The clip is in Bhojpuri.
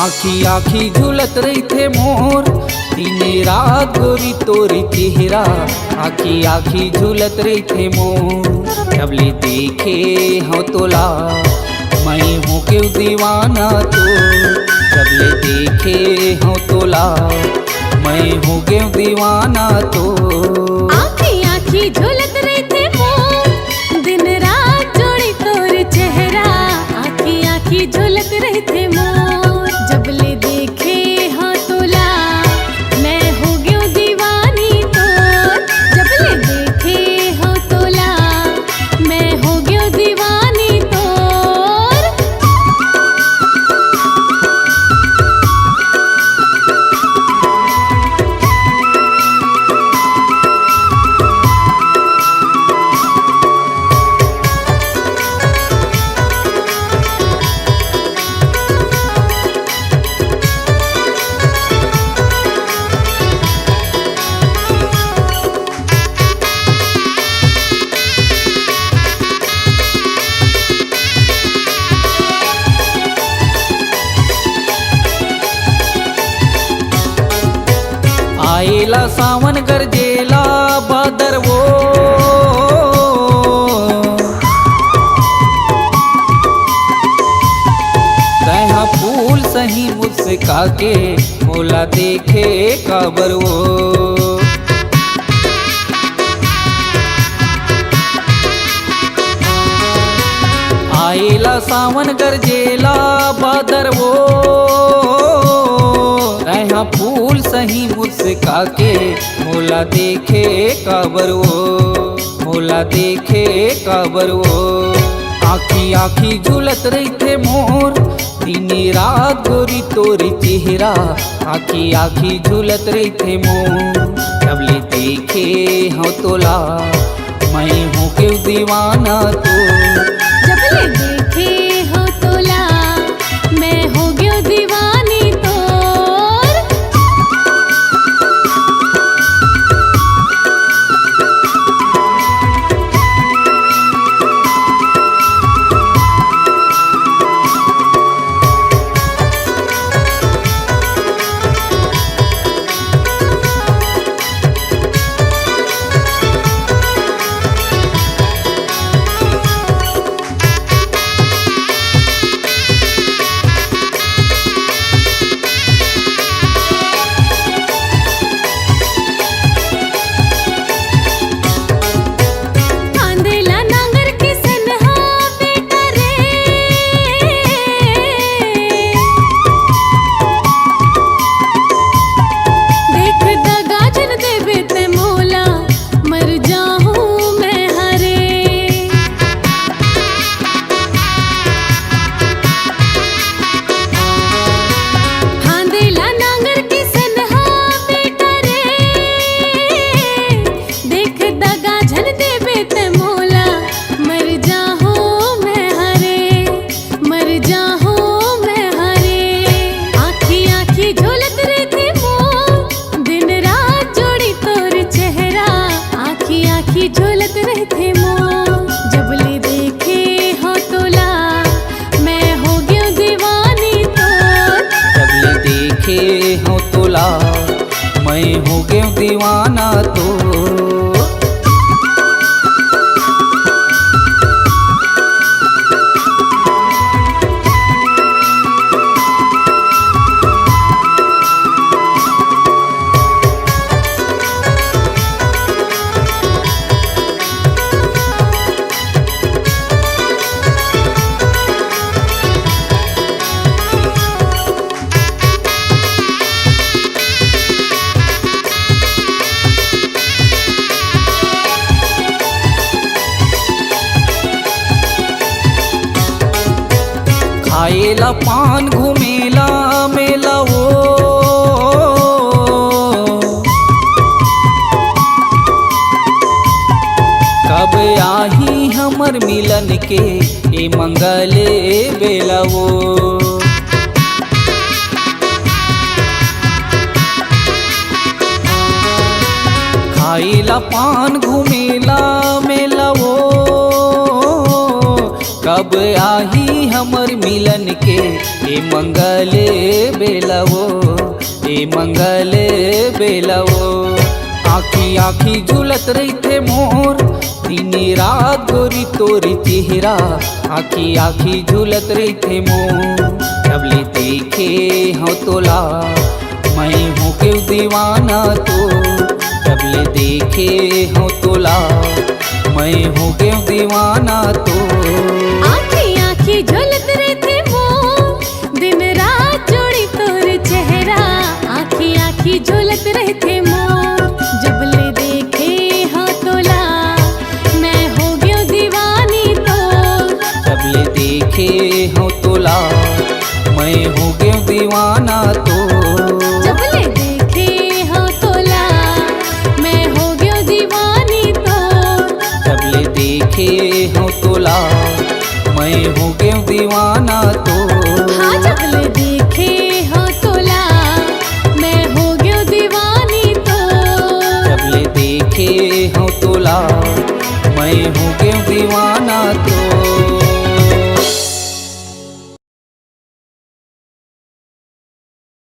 आखी आखी झूलत रही थे मोर दिन रात गोरी तोरी चेहरा। आखी आखी झूलत रही थे मोर जब ले देखे हो तोला मैं हूँ क्यों दीवाना तो। जब ले देखे हो तोला मैं हूँ क्यों दीवाना तो। आखी आखी झूलत रही थे मोर दिन रात जोड़ी तोर चेहरा। आखी आखी झूलत रही थे मोर जब ले देखे हाँ तोला मैं हो गयो दीवानी तोर। जब ले देखे हाँ तोला मैं हो गयो दीवानी तोर। आएला सावन गरजेला बादर वो तैहा फूल सही मुझसे काके मोला देखे काबर वो। आएला सावन गरजेला बादर वो तैहा फूल सही मुझसे काके मोला देखे काबर वो। मोला देखे काबर वो। आखी आखी झूलत रही थे मोर दिन रात गोरी तोरी चेहरा। आखी आखी झूलत रही थे मोर जब ले देखे हो तोला मैं हूँ क्यों दीवाना तो। जब ले देखे हो तोला मैं हो गयो दीवानी तोर। आंदेला नांगर के सनहा बेटा रे देख दगा जन देवे ते मोला मर जाऊं मैं हरे। आंदेला नांगर के सनहा बेटा रे देख दगा जन देवे ते मोला मर जाऊं मैं हरे। मर जाऊं मैं हरे। आखी आखी झूलत रही थी मोर दिन रात जोड़ी तोर चेहरा। आखी आखी झूलत रही थी मोर जब ले देखे हो तोला मैं हो गयो दीवानी तोर। जब ले देखे हो तोला मैं हो गया दीवाना तो। खाएला पान घूमेला मेला वो कब आही हमर मिलन के ए मंगले बेला वो। खाएला पान घूमेला मेला वो कब आही हमर मिलन के ए मंगले बेलवो, ए मंगले बेलवो। आखी आखी झूलत रहीथे मोर दिन रात गोरी तोर चेहरा, आखी आखी झूलत रहीथे मोर। जब ले देखे हो तोला मैं हूँ क्यों दीवाना तो, जब ले देखे हो तोला मैं हूँ क्यों दीवाना तो। आँखी आँखी झूलत रहते मोर दिन रात जोड़ी तोर चेहरा, आँखी आँखी झूलत रहते मोर। जब ले देखे हो तोला मैं हो गयो दीवानी तो, जब ले देखे हो तोला मैं हो गयो दीवाना तो। जब ले देखे हो तोला मैं हो गयो दीवानी तो, जब ले देखे हो तोला मैं हो गयो दीवाना तो।